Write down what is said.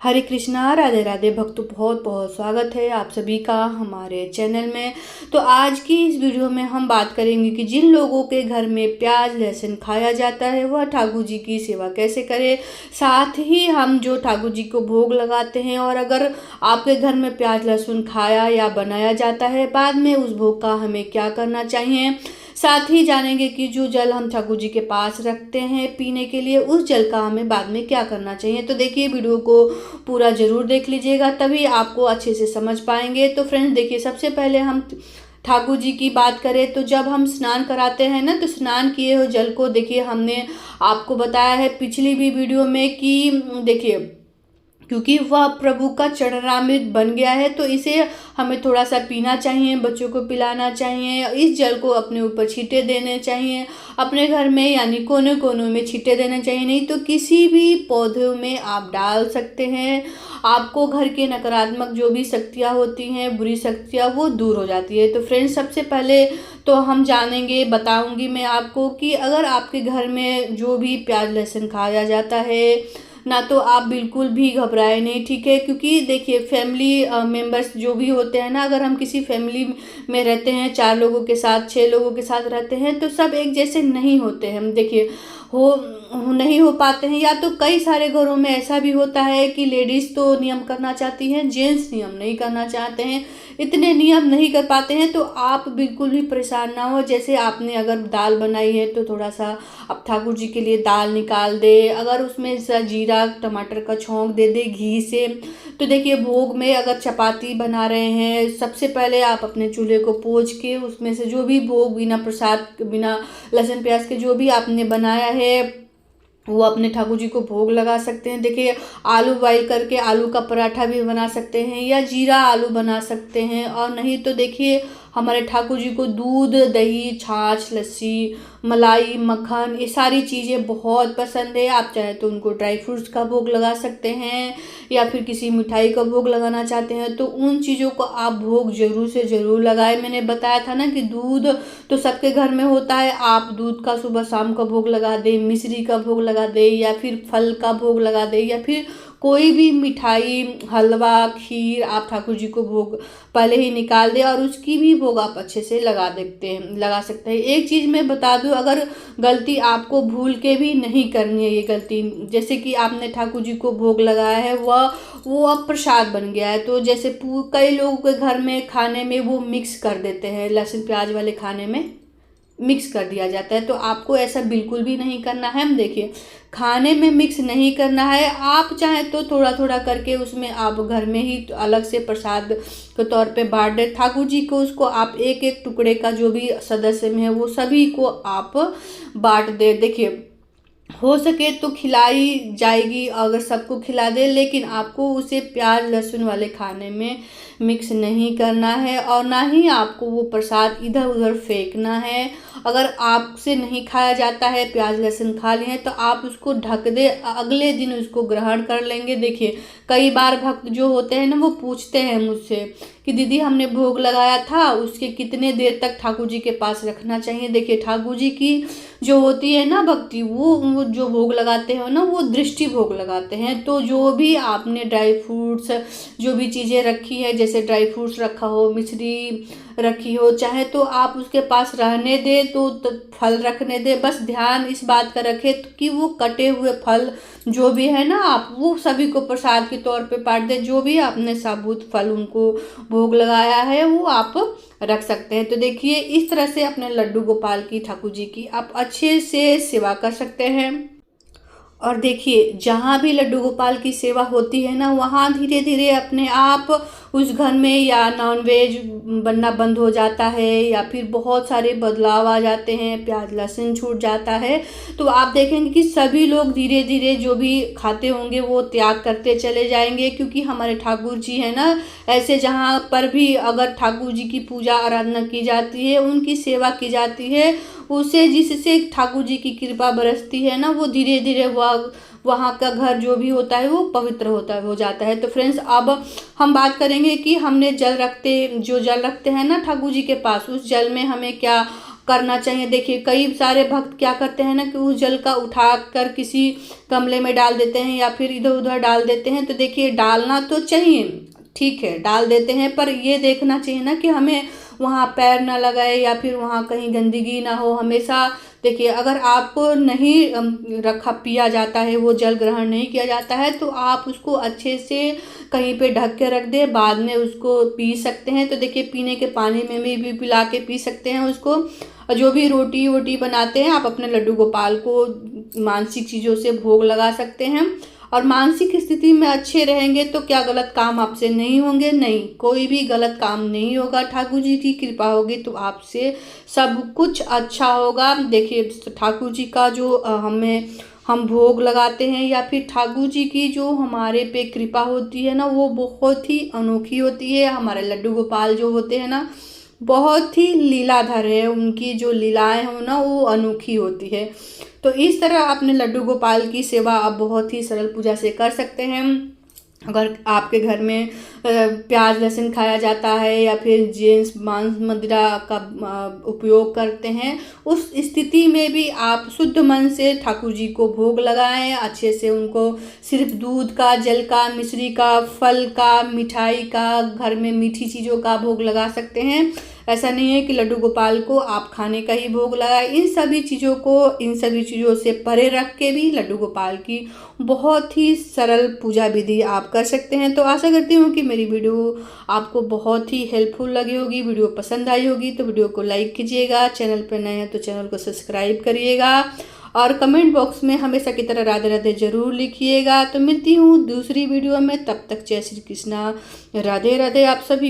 हरे कृष्णा, राधे राधे भक्तों, बहुत बहुत स्वागत है आप सभी का हमारे चैनल में। तो आज की इस वीडियो में हम बात करेंगे कि जिन लोगों के घर में प्याज लहसुन खाया जाता है वह ठाकुर जी की सेवा कैसे करें। साथ ही हम जो ठाकुर जी को भोग लगाते हैं, और अगर आपके घर में प्याज लहसुन खाया या बनाया जाता है, बाद में उस भोग का हमें क्या करना चाहिए। साथ ही जानेंगे कि जो जल हम ठाकुर जी के पास रखते हैं पीने के लिए, उस जल का हमें बाद में क्या करना चाहिए। तो देखिए, वीडियो को पूरा ज़रूर देख लीजिएगा, तभी आपको अच्छे से समझ पाएंगे। तो फ्रेंड्स देखिए, सबसे पहले हम ठाकुर जी की बात करें तो जब हम स्नान कराते हैं ना, तो स्नान किए हुए जल को देखिए, हमने आपको बताया है पिछली भी वीडियो में कि देखिए, क्योंकि वह प्रभु का चरणामृत बन गया है, तो इसे हमें थोड़ा सा पीना चाहिए, बच्चों को पिलाना चाहिए। इस जल को अपने ऊपर छींटे देने चाहिए, अपने घर में यानी कोने कोनों में छींटे देने चाहिए, नहीं तो किसी भी पौधे में आप डाल सकते हैं। आपको घर के नकारात्मक जो भी शक्तियाँ होती हैं, बुरी शक्तियाँ, वो दूर हो जाती है। तो फ्रेंड्स, सबसे पहले तो हम जानेंगे, बताऊंगी मैं आपको कि अगर आपके घर में जो भी प्याज लहसुन खाया जाता है ना, तो आप बिल्कुल भी घबराए नहीं, ठीक है। क्योंकि देखिए, फैमिली मेंबर्स जो भी होते हैं ना, अगर हम किसी फैमिली में रहते हैं, 4 लोगों के साथ 6 लोगों के साथ रहते हैं, तो सब एक जैसे नहीं होते हैं। देखिए, नहीं हो पाते हैं, या तो कई सारे घरों में ऐसा भी होता है कि लेडीज़ तो नियम करना चाहती हैं, जेंट्स नियम नहीं करना चाहते हैं, इतने नियम नहीं कर पाते हैं। तो आप बिल्कुल भी परेशान ना हो। जैसे आपने अगर दाल बनाई है तो थोड़ा सा अब ठाकुर जी के लिए दाल निकाल दे, अगर उसमें से जीरा टमाटर का छौंक दे दे घी से। तो देखिए, भोग में अगर चपाती बना रहे हैं, सबसे पहले आप अपने चूल्हे को पोंछ के उसमें से जो भी भोग बिना प्रसाद बिना लहसुन प्याज के जो भी आपने बनाया है, वो अपने ठाकुर जी को भोग लगा सकते हैं। देखिए, आलू बॉईल करके आलू का पराठा भी बना सकते हैं, या जीरा आलू बना सकते हैं। और नहीं तो देखिए, हमारे ठाकुर जी को दूध दही छाछ लस्सी मलाई मक्खन ये सारी चीज़ें बहुत पसंद है। आप चाहे तो उनको ड्राई फ्रूट्स का भोग लगा सकते हैं, या फिर किसी मिठाई का भोग लगाना चाहते हैं तो उन चीज़ों को आप भोग जरूर से ज़रूर लगाएं। मैंने बताया था ना कि दूध तो सबके घर में होता है, आप दूध का सुबह शाम का भोग लगा दें, मिश्री का भोग लगा दें, या फिर फल का भोग लगा दें, या फिर कोई भी मिठाई हलवा खीर आप ठाकुर जी को भोग पहले ही निकाल दें, और उसकी भी भोग आप अच्छे से लगा सकते हैं। एक चीज़ मैं बता दूं, अगर गलती आपको भूल के भी नहीं करनी है, ये गलती जैसे कि आपने ठाकुर जी को भोग लगाया है, वो अब प्रसाद बन गया है, तो जैसे कई लोगों के घर में खाने में वो मिक्स कर देते हैं, लहसुन प्याज वाले खाने में मिक्स कर दिया जाता है। तो आपको ऐसा बिल्कुल भी नहीं करना है। हम देखिए, खाने में मिक्स नहीं करना है। आप चाहें तो थोड़ा थोड़ा करके उसमें आप घर में ही अलग से प्रसाद के तौर पे बांट दें ठाकुर जी को। उसको आप एक एक टुकड़े का जो भी सदस्य में है वो सभी को आप बांट दें। देखिए, हो सके तो खिलाई जाएगी अगर सबको खिला दे, लेकिन आपको उसे प्याज लहसुन वाले खाने में मिक्स नहीं करना है, और ना ही आपको वो प्रसाद इधर उधर फेंकना है। अगर आपसे नहीं खाया जाता है, प्याज लहसुन खा लिए हैं, तो आप उसको ढक दे, अगले दिन उसको ग्रहण कर लेंगे। देखिए, कई बार भक्त जो होते हैं ना, वो पूछते हैं मुझसे कि दीदी हमने भोग लगाया था, उसके कितने देर तक ठाकुर जी के पास रखना चाहिए। देखिए, ठाकुर जी की जो होती है ना भक्ति, वो जो भोग लगाते हैं ना, वो दृष्टि भोग लगाते हैं। तो जो भी आपने ड्राई फ्रूट्स जो भी चीज़ें रखी है, जैसे ड्राई फ्रूट्स रखा हो, मिश्री रखी हो, चाहे तो आप उसके पास रहने दे, तो फल रखने दे। बस ध्यान इस बात का रखें कि वो कटे हुए फल जो भी है ना, आप वो सभी को प्रसाद के तौर पे बांट दें। जो भी आपने साबुत फल उनको भोग लगाया है वो आप रख सकते हैं। तो देखिए, इस तरह से अपने लड्डू गोपाल की ठाकुर जी की आप अच्छे से सेवा कर सकते हैं। और देखिए, जहाँ भी लड्डू गोपाल की सेवा होती है ना, वहाँ धीरे धीरे अपने आप उस घर में या नॉनवेज बनना बंद हो जाता है, या फिर बहुत सारे बदलाव आ जाते हैं, प्याज लहसुन छूट जाता है। तो आप देखेंगे कि सभी लोग धीरे धीरे जो भी खाते होंगे वो त्याग करते चले जाएंगे, क्योंकि हमारे ठाकुर जी है ना, ऐसे जहाँ पर भी अगर ठाकुर जी की पूजा आराधना की जाती है, उनकी सेवा की जाती है, उसे जिससे ठाकुर जी की कृपा बरसती है ना, वो धीरे धीरे वहाँ का घर जो भी होता है वो पवित्र हो जाता है। तो फ्रेंड्स, अब हम बात करेंगे कि हमने जल रखते हैं ना ठाकुर जी के पास, उस जल में हमें क्या करना चाहिए। देखिए कई सारे भक्त क्या करते हैं ना कि उस जल का उठा कर किसी गमले में डाल देते हैं या फिर इधर उधर डाल देते हैं। तो देखिए डालना तो चाहिए, ठीक है डाल देते हैं, पर ये देखना चाहिए ना कि हमें वहाँ पैर ना लगाए या फिर वहाँ कहीं गंदगी ना हो। हमेशा देखिए अगर आपको नहीं रखा पिया जाता है, वो जल ग्रहण नहीं किया जाता है, तो आप उसको अच्छे से कहीं पे ढक के रख दें, बाद में उसको पी सकते हैं। तो देखिए पीने के पानी में भी पिला के पी सकते हैं उसको। और जो भी रोटी वोटी बनाते हैं आप अपने लड्डू गोपाल को मानसिक चीज़ों से भोग लगा सकते हैं। और मानसिक स्थिति में अच्छे रहेंगे तो क्या गलत काम आपसे नहीं होंगे? नहीं, कोई भी गलत काम नहीं होगा। ठाकुर जी की कृपा होगी तो आपसे सब कुछ अच्छा होगा। देखिए ठाकुर जी का जो हम भोग लगाते हैं या फिर ठाकुर जी की जो हमारे पे कृपा होती है ना, वो बहुत ही अनोखी होती है। हमारे लड्डू गोपाल जो होते हैं ना, बहुत ही लीलाधर है, उनकी जो लीलाएं हो ना वो अनोखी होती है। तो इस तरह अपने लड्डू गोपाल की सेवा आप बहुत ही सरल पूजा से कर सकते हैं। अगर आपके घर में प्याज लहसुन खाया जाता है या फिर जेंट्स मांस मदिरा का उपयोग करते हैं, उस स्थिति में भी आप शुद्ध मन से ठाकुर जी को भोग लगाएं। अच्छे से उनको सिर्फ दूध का, जल का, मिश्री का, फल का, मिठाई का, घर में मीठी चीज़ों का भोग लगा सकते हैं। ऐसा नहीं है कि लड्डू गोपाल को आप खाने का ही भोग लगाए। इन सभी चीज़ों से परे रख के भी लड्डू गोपाल की बहुत ही सरल पूजा विधि आप कर सकते हैं। तो आशा करती हूँ कि मेरी वीडियो आपको बहुत ही हेल्पफुल लगी होगी, वीडियो पसंद आई होगी। तो वीडियो को लाइक कीजिएगा, चैनल पर नए हैं तो चैनल को सब्सक्राइब करिएगा और कमेंट बॉक्स में हमेशा की तरह राधे राधे जरूर लिखिएगा। तो मिलती हूँ दूसरी वीडियो में, तब तक जय श्री कृष्णा, राधे राधे आप सभी।